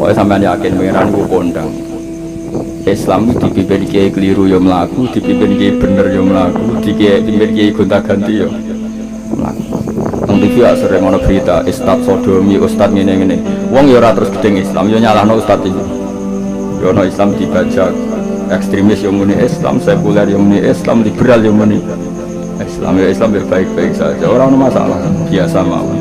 Pokoknya sampean yakin pengiran ku kondang. Islam itu dipimpin kiai keliru ya mlaku, dipimpin kiai bener ya mlaku, dipimpin kiai gonta-ganti ya mlaku. Nang TV sering ana berita ustaz sodomi, ustaz ngene-ngene. Wong ya ora terus gedeng Islam, ya nyalahno ustaz iki. Ya ana Islam dibaca ekstremis ya muni Islam, sekuler ya muni Islam, liberal ya muni Islam. Ya Islam baik-baik saja, orang ada masalah, biasa mawon.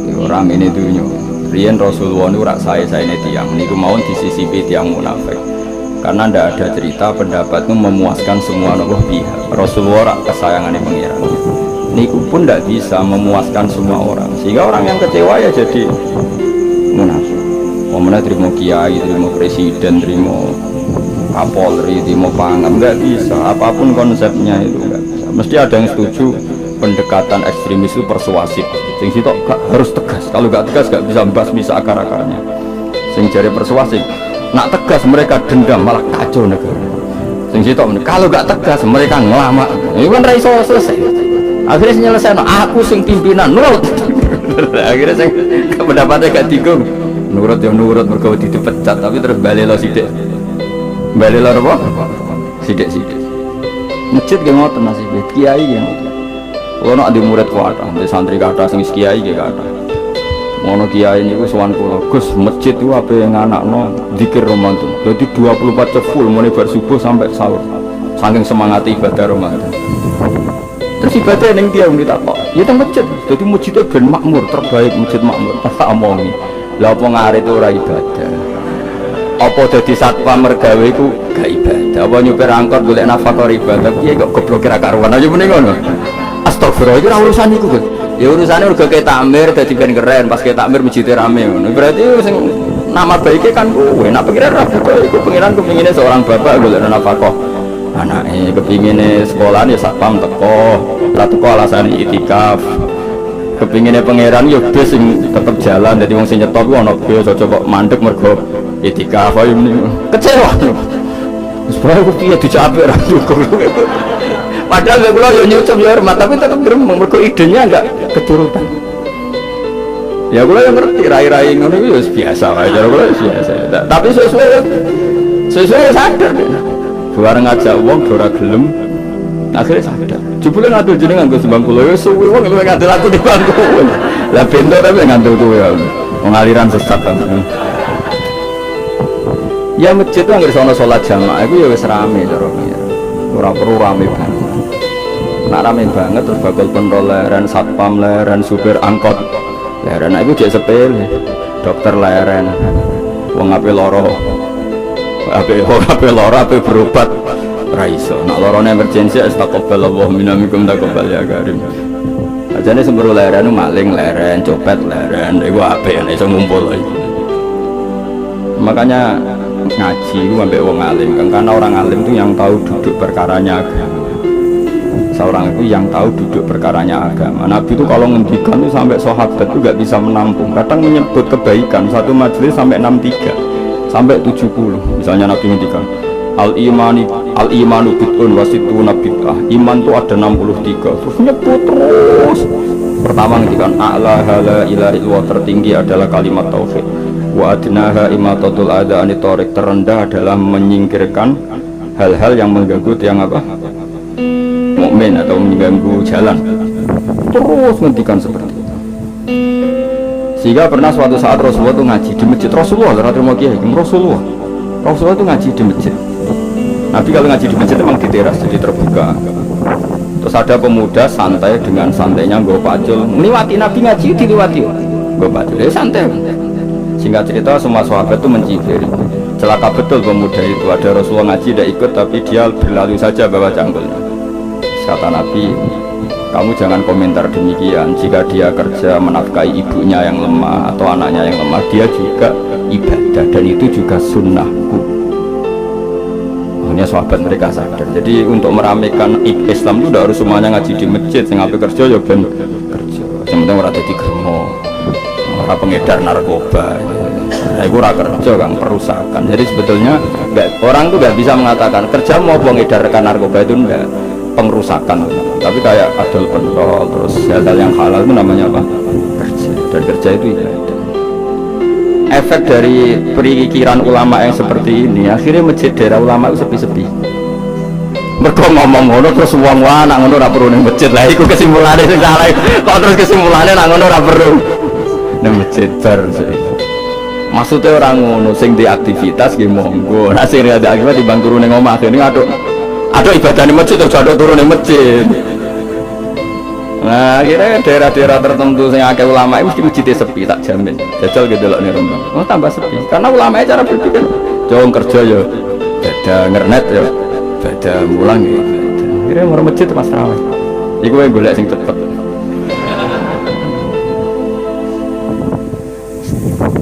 Ya orang ini dunya. Riyen Rasulullah itu rak saya ini tiang niku mawon disisipi tiang munafik karena ndak ada cerita pendapatmu memuaskan semua pihak. Rasulullah rak kesayangannya pengiran niku pun ndak bisa memuaskan semua orang sehingga orang yang kecewa ya jadi munafik. Omongnya terima kiai, terima presiden, terima kapolri, terima pangam, nggak bisa apapun konsepnya itu nggak bisa. Mesti ada yang setuju pendekatan ekstremis itu persuasif. Sing sitok harus tegas. Kalau nggak tegas nggak bisa basmi seakar-akarnya. Sing jari persuasif, nak tegas mereka dendam malah kacau negara. Sing sitok kalau nggak tegas mereka ngelama. Ini kan raiso selesai. Akhirnya nyelesai. Aku sing pimpinan nurut. Akhirnya sing pendapatnya gak digung. Nurut yang nurut mergo dipecat tapi terus balik lo sidik. Balik lo apa? Sidik-sidik. Masjid ge ngoten nasibé, kiai ge ngoten. Kulo nak di murid kuwata, di santri kata sing kiai ge kata. Ngono kiai niku sowan kula, Gus, masjid itu ape nganakno zikir Ramadan. Dadi 24 jam full mulai bar subuh sampai sahur. Saking semangat ibadah Ramadan. Terus ibadah ning dia wong ditakok. Ya teng masjid. Dadi masjidnya ben makmur, terbaik masjid makmur. Tak omongi. Lah apa ngarit ora ibadah? Apa dadi satpam mergawe iku gak ibadah? Apa nyupir angkot golek nafkah ibadah? Piye kok goblok kira karuan aja muni ngono. Astagfirullah, itu urusan itu kan. Ya urusannya udah kayak takmir, jadi ben keren. Pas kayak takmir masjidnya rame. Berarti sing nama baiknya kan gue. Nak pengiran rapi kok. Pengiran kepinginnya seorang bapak gue lihat nafkah. Anaknya kepinginnya sekolah ya satpam teko. Teko alasan itikaf. Kepinginnya pengiran ya bus yang tetap jalan. Jadi wong sing nyetop gue anak gue coba mandek mergo itikaf. Kecewa. Sebenarnya gue piye dicapek rapi. Padahal gue kalau nyucap ya hormat, tapi tetap gremeng, mereka idenya enggak keturutan. Ya gue yang ngerti, rai-rai ngono itu biasa aja, gue biasa. Tapi sesuai sadar deh. Bareng ngajak uang, dora gelem, akhirnya sadar. Jebule ngadul jenengan gue sembang kulo, ya suwi uang gue ngadul aku di bangku. Lah bento tapi ngadul gue ya, pengaliran sesat kan. Ya masjid itu nggak sono sholat jamaah, itu ya wes rame dorongnya. Orang perlu rame banget. Nak rame banget terus bakal kontrol leren, satpam leren, supir angkot leren. Nah itu jadi sepele. Dokter leren. Wong ape loro, ape berobat. Raiso. Nak lorone emergensi, astagfirullah minna minkum taqabbal ya karim. Ajane sembrono leren, maling leren, copet leren. Iku ape ya iso ngumpul lagi. Makanya ngaji itu sampai wong alim kan, karena orang alim itu yang tahu duduk perkaranya agama. Seorang itu yang tahu duduk perkaranya agama. Nabi itu kalau ngendikan itu sampai sahabat itu gak bisa menampung. Kadang menyebut kebaikan satu majelis sampai 63 sampai 70. Misalnya Nabi ngendikan al imanu bid'un wasituna bid'ah. Iman itu ada 63. Terus nyebut terus. Pertama ngendikan a'la la ilaha illallah, tertinggi adalah kalimat tauhid. Wa adnaha imatatul adha anitorik, terendah adalah menyingkirkan hal-hal yang mengganggu tiang apa? Mukmin atau mengganggu jalan. Terus ngendikan seperti itu. Sehingga pernah suatu saat Rasulullah itu ngaji di masjid. Rasulullah itu ngaji di masjid. Nabi kalau ngaji di masjid memang di teras, jadi terbuka. Terus ada pemuda santai dengan santainya nggo pacul. Ngliwati Nabi ngaji diliwati. Nggo pacul. Ya santai. Singkat cerita semua sahabat itu mencibir. Celaka betul pemuda itu. Ada Rasulullah ngaji tidak ikut tapi dia berlalu saja bawa cangkulnya. Kata Nabi, kamu jangan komentar demikian. Jika dia kerja menafkahi ibunya yang lemah atau anaknya yang lemah, dia juga ibadah dan itu juga sunnahku. Akhirnya sahabat mereka sadar. Jadi untuk meramaikan Islam itu tidak harus semuanya ngaji di masjid. Yang ngapain kerja ya ben kerja. Yang penting orang jadi germo, orang pengedar narkoba. Nah, itu orang kerja kan perusakan. Jadi sebetulnya orang tuh nggak bisa mengatakan kerja mau mengedarkan narkoba itu enggak. Pengerusakan, tapi kayak adol pentol terus hal-hal yang halal itu namanya apa? Kerja. Dan kerja itu ibadah. efek dari perikiran ulama yang seperti ini, akhirnya masjid daerah ulama itu sepi-sepi. Mereka ngomong ngono terus wong anak ngono ora perlu ning masjid. Lah iku kesimpulannya sing salah. Kok terus kesimpulannya nak ngono ora perlu ning masjid bar. Maksudnya orang ngono sing di aktivitas nggih monggo. Nek sing ada aktivitas dibang turu ning omah kene aduk ibadah ning masjid terus aduk turu ning masjid. Nah, akhirnya daerah-daerah tertentu yang akeh ulama itu mesti masjidnya sepi, tak jamin. Jajal gitu loh nih Rembang. Oh tambah sepi, karena ulama cara berpikir, jauh kerja ya, beda ngernet ya, beda mulang ya. Akhirnya mau masjid mas terawih. Iku yang golek sing cepet.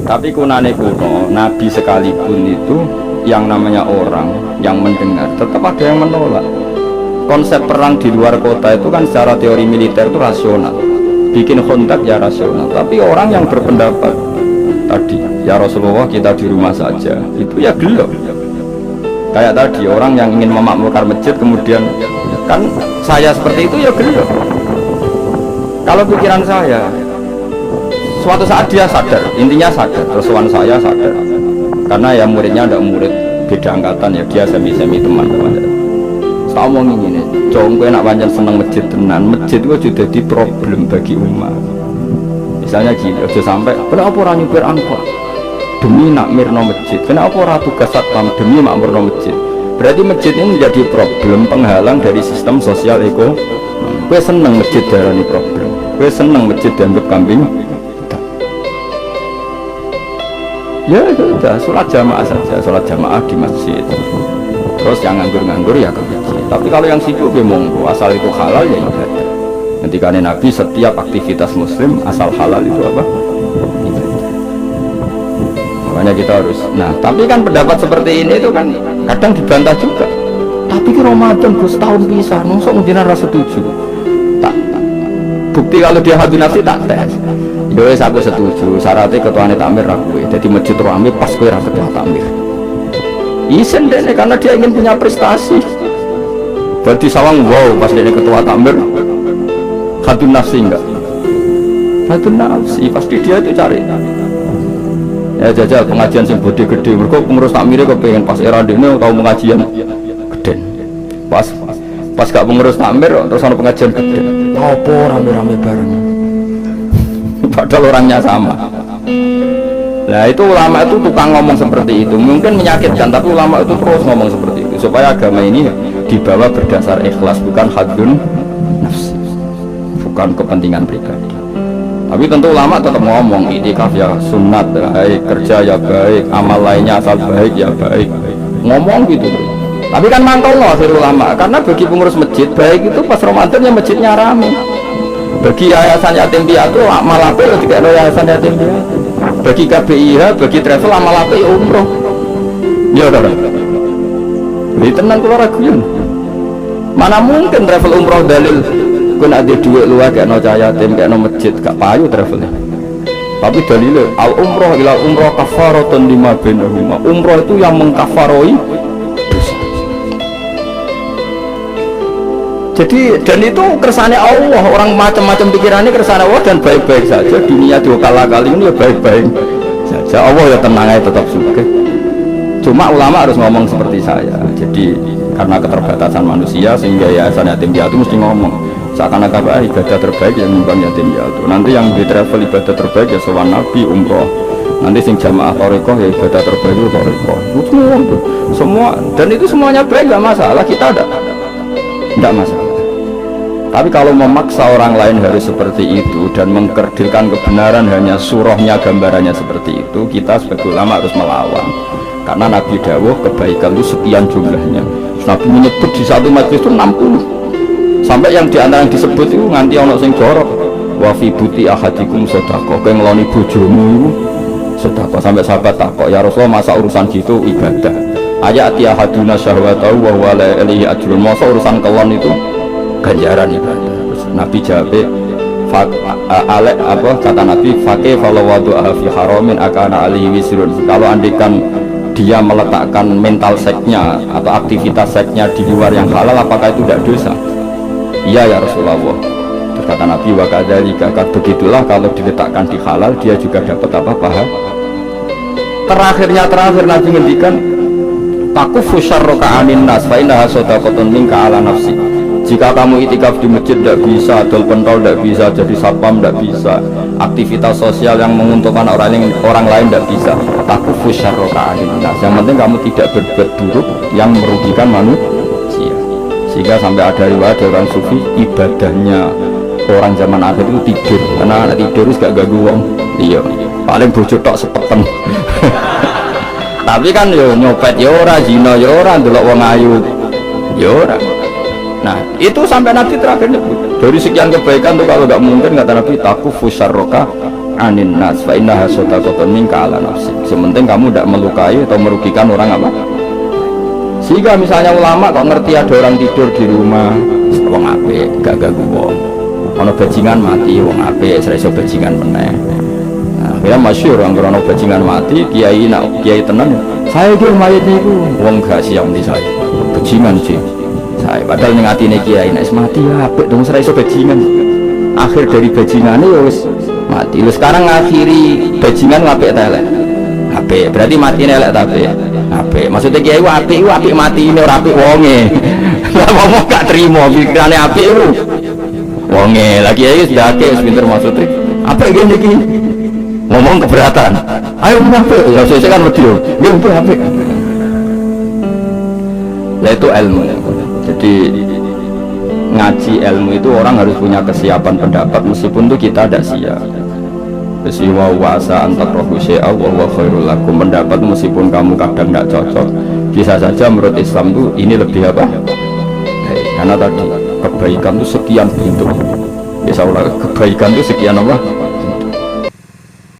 Tapi kunane kuno, Nabi sekalipun itu yang namanya orang yang mendengar, tetap ada yang menolak. Konsep perang di luar kota itu kan secara teori militer itu rasional, bikin kontak ya rasional. Tapi orang yang berpendapat tadi, ya Rasulullah kita di rumah saja, itu ya gelo. Kayak tadi orang yang ingin memakmurkan masjid kemudian kan saya seperti itu ya gelo. Kalau pikiran saya, suatu saat dia sadar, intinya sadar, tersuan saya sadar, karena ya muridnya ada murid beda angkatan ya, dia semi-semi teman-teman. Tak mau ngene, cong kowe nak pancen seneng masjid tenan, masjid itu sudah jadi problem bagi umat. Misalnya gini, aja sampai kenapa orang nyupir angkot demi nak mirno masjid, kenapa orang tugas satpam demi makmurno masjid. Berarti masjid ini menjadi problem penghalang dari sistem sosial eko. Kowe seneng masjid darani problem, kowe seneng masjid dianggap kambing. Ya sudah, sholat jamaah saja, sholat jamaah di masjid. Terus yang nganggur-nganggur ya ke masjid. Tapi kalau yang sibuk ya monggo, asal itu halal ya ibadah. Ketika Nabi setiap aktivitas muslim asal halal itu apa? Ibadah. Makanya kita harus. Nah, tapi kan pendapat seperti ini itu kan kadang dibantah juga. Tapi ke Ramadan gue setahun bisa, nusuk mungkin rasa setuju. Tak. Bukti kalau dia hati nafsi tak tes. Yowes aku setuju. Syaratnya ketuanya takmir aku. Jadi masjid rame pas gue rasa ketua takmir. Isen deh karena dia ingin punya prestasi. Berarti sawang wow pas dia ketua takmir hatun nafsi enggak? Hatun nafsi pasti dia itu cari. Ya jajal pengajian sing bodi gede. Mereka pengurus takmirnya kepengen pas era dini tahu pengajian gede. Pas gak pengurus takmir terus ada pengajian gede. Apa rame-rame bareng? Padahal orangnya sama. Nah itu ulama itu tukang ngomong seperti itu, mungkin menyakitkan, tapi ulama itu terus ngomong seperti itu supaya agama ini dibawa berdasar ikhlas, bukan hadun nafsi, bukan kepentingan pribadi. Tapi tentu ulama tetap ngomong itikaf ya sunat baik, kerja ya baik, amal lainnya asal baik ya baik, ngomong gitu. Tapi kan mantau loh akhir ulama, karena bagi pengurus masjid baik itu pas Ramadan ya masjidnya rame. Bagi yayasan yatim piatu malah apa juga yayasan yatim piatu. Bagi KBIH, bagi travel amal apa ya umroh. Ya udah. Jadi tenang kalau raguin. Mana mungkin travel umroh dalil kau nak ada duit luar kayak no cahaya tim kayak no masjid gak payu travelnya. Tapi dalilnya al umroh ila umroh kafaratun lima bainahuma. Umroh itu yang mengkafaroi dosa. Jadi dan itu kersane Allah, orang macam-macam pikirannya kersane Allah dan baik-baik saja. Dunia dua kali ini ya baik-baik saja. Allah ya tenang aja tetap suka. Cuma ulama harus ngomong seperti saya. Jadi karena keterbatasan manusia sehingga yayasan yatim piatu mesti ngomong seakan-akan ibadah terbaik yang nyumbang yatim piatu. Nanti yang di travel ibadah terbaik ya sowan Nabi umroh. Nanti sing jamaah thariqah ya ibadah terbaik itu thariqah. Semua dan itu semuanya baik gak masalah, kita tidak masalah. Tapi kalau memaksa orang lain harus seperti itu dan mengkerdilkan kebenaran hanya surahnya gambarannya seperti itu, kita sebagai ulama harus melawan. Karena Nabi dawuh kebaikan itu sekian jumlahnya. Nabi menyebut di satu majlis itu 60. Sampai yang diantara yang disebut itu nganti ono sing jorok. Wa fi buti ahadikum sedekah. Kowe ngeloni bojomu itu sedekah. Sampai sahabat takok, ya Rasulullah masa urusan gitu ibadah. Ayati ahaduna syahwatahu wa huwa la ilaihi ajrun. Masa urusan kelon itu ganjaran ibadah. Nabi jawab alek apa kata Nabi fakih kalau wadu'a fi haramin akana alihi wisrun. Kalau andikan dia meletakkan mental seksnya atau aktivitas seksnya di luar yang halal, apakah itu tidak dosa? Iya ya Rasulullah. Terus kata Nabi wa kadzalika, begitulah kalau diletakkan di halal dia juga dapat apa pahala. terakhir Nabi ngendikan takufu syarroka anin nas fa innaha shadaqatun minka ala nafsi. Jika kamu itikaf di masjid tidak bisa, dol pentol tidak bisa, jadi satpam tidak bisa, aktivitas sosial yang menguntungkan orang lain tidak bisa. Takufu syarroka anin nas. Yang penting kamu tidak berbuat buruk yang merugikan manusia. Sehingga sampai ada riwayat dari orang sufi, ibadahnya orang zaman akhir itu tidur, karena anak tidur itu gak ganggu wong. Iya, paling bojo tok sepeten. Tapi kan yo nyopet yo ora, zina yo ora, ndelok wong ayu yo ora. Nah, itu sampai Nabi terakhir nyebut. Dari sekian kebaikan tuh kalau gak mungkin kata Nabi takufu syarroka anin nas fa innaha shadaqatun minka ala nafsi. Sementing kamu tidak melukai atau merugikan orang apa? Sehingga misalnya ulama kok ngerti ada orang tidur di rumah, wong apik, gak ganggu wong. Ono bajingan mati, wong apik, iso bajingan meneh. Ya masyhur orang krono bajingan mati, kiai tenan. Saya iki mayit niku wong gak siap di saya. Bajingan sih. Saya padahal ning atine kiai nek mati ya apik dong ora iso bajingan. Akhir dari bajingane ya wis mati. Lha sekarang ngakhiri bajingan apik ta elek? Apik. Berarti matine elek ta apik? Apik. Maksudnya kiai ku apik matine ora apik wonge. Lah ngomong gak trimo pikirane apik ku. Wonge lagi kiai wis dake wis pinter maksudnya. Apik ngene iki. Ngomong keberatan, ayo apa? Ya saya kan wedi, dia apa? Nah itu ilmu. Jadi ngaji ilmu itu orang harus punya kesiapan pendapat meskipun tuh kita tidak siap. Besiwa wasa antar rohu syai'a wa khairul lakum. Pendapat meskipun kamu kadang tidak cocok, bisa saja menurut Islam tuh ini lebih apa? Karena tadi kebaikan itu sekian bentuk. Bisa ulang kebaikan itu sekian apa?